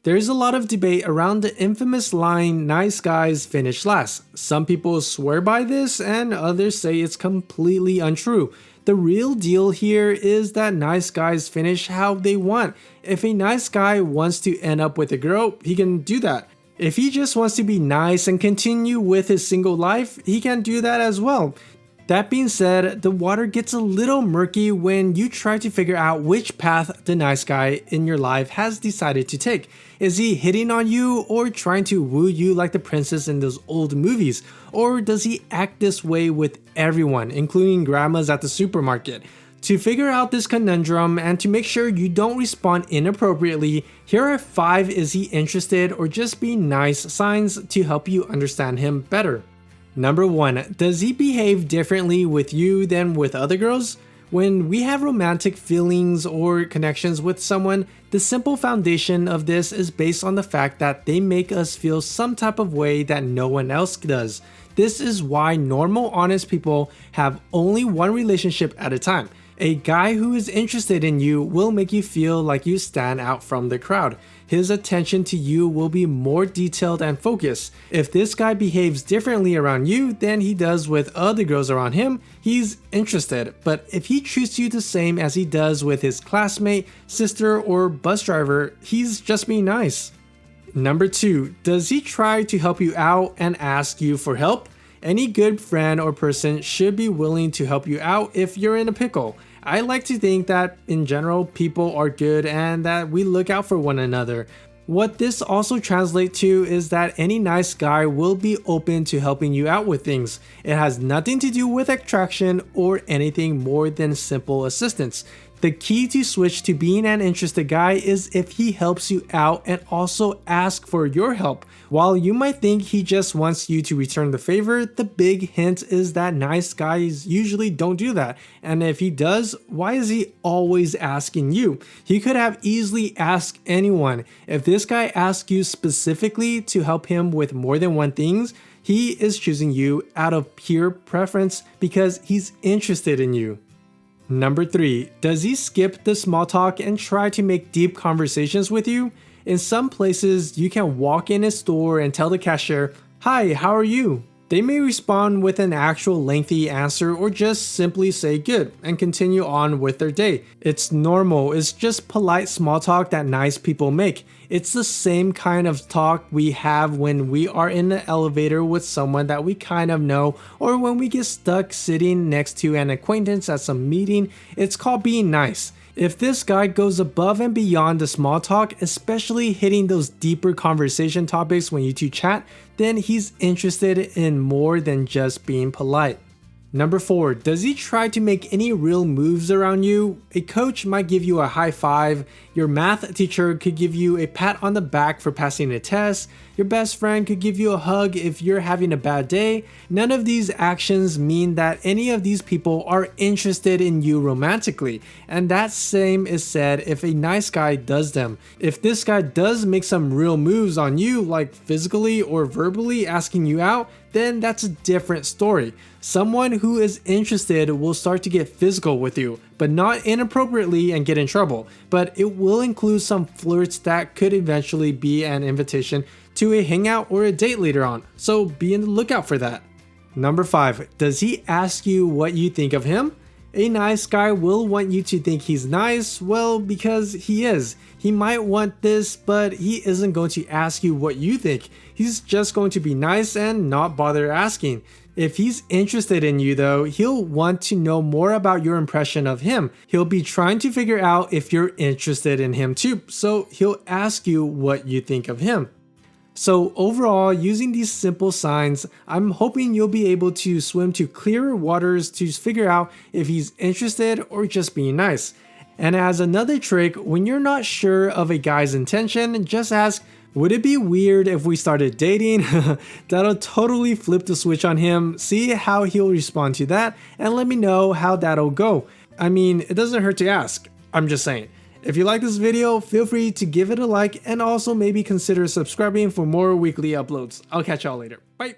There's a lot of debate around the infamous line, "nice guys finish last." Some people swear by this and others say it's completely untrue. The real deal here is that nice guys finish how they want. If a nice guy wants to end up with a girl, he can do that. If he just wants to be nice and continue with his single life, he can do that as well. That being said, the water gets a little murky when you try to figure out which path the nice guy in your life has decided to take. Is he hitting on you or trying to woo you like the princess in those old movies? Or does he act this way with everyone, including grandmas at the supermarket? To figure out this conundrum and to make sure you don't respond inappropriately, here are 5 "is he interested or just being nice" signs to help you understand him better. Number 1. Does he behave differently with you than with other girls? When we have romantic feelings or connections with someone, the simple foundation of this is based on the fact that they make us feel some type of way that no one else does. This is why normal, honest people have only one relationship at a time. A guy who is interested in you will make you feel like you stand out from the crowd. His attention to you will be more detailed and focused. If this guy behaves differently around you than he does with other girls around him, he's interested. But if he treats you the same as he does with his classmate, sister, or bus driver, he's just being nice. Number 2, does he try to help you out and ask you for help? Any good friend or person should be willing to help you out if you're in a pickle. I like to think that in general people are good and that we look out for one another. What this also translates to is that any nice guy will be open to helping you out with things. It has nothing to do with attraction or anything more than simple assistance. The key to switch to being an interested guy is if he helps you out and also asks for your help. While you might think he just wants you to return the favor, the big hint is that nice guys usually don't do that. And if he does, why is he always asking you? He could have easily asked anyone. If this guy asks you specifically to help him with more than one thing, he is choosing you out of pure preference because he's interested in you. Number 3, does he skip the small talk and try to make deep conversations with you? In some places, you can walk in a store and tell the cashier, "Hi, how are you?" They may respond with an actual lengthy answer or just simply say good and continue on with their day. It's normal, it's just polite small talk that nice people make. It's the same kind of talk we have when we are in the elevator with someone that we kind of know, or when we get stuck sitting next to an acquaintance at some meeting. It's called being nice. If this guy goes above and beyond the small talk, especially hitting those deeper conversation topics when you two chat, then he's interested in more than just being polite. Number 4, does he try to make any real moves around you? A coach might give you a high five, your math teacher could give you a pat on the back for passing a test, your best friend could give you a hug if you're having a bad day. None of these actions mean that any of these people are interested in you romantically, and that same is said if a nice guy does them. If this guy does make some real moves on you, like physically or verbally asking you out, then that's a different story. Someone who is interested will start to get physical with you, but not inappropriately and get in trouble. But it will include some flirts that could eventually be an invitation to a hangout or a date later on, so be on the lookout for that. Number 5, does he ask you what you think of him? A nice guy will want you to think he's nice, well, because he is. He might want this, but he isn't going to ask you what you think. He's just going to be nice and not bother asking. If he's interested in you though, he'll want to know more about your impression of him. He'll be trying to figure out if you're interested in him too, so he'll ask you what you think of him. So overall, using these simple signs, I'm hoping you'll be able to swim to clearer waters to figure out if he's interested or just being nice. And as another trick, when you're not sure of a guy's intention, just ask, would it be weird if we started dating? That'll totally flip the switch on him. See how he'll respond to that and let me know how that'll go. I mean, it doesn't hurt to ask. I'm just saying. If you like this video, feel free to give it a like and also maybe consider subscribing for more weekly uploads. I'll catch y'all later. Bye!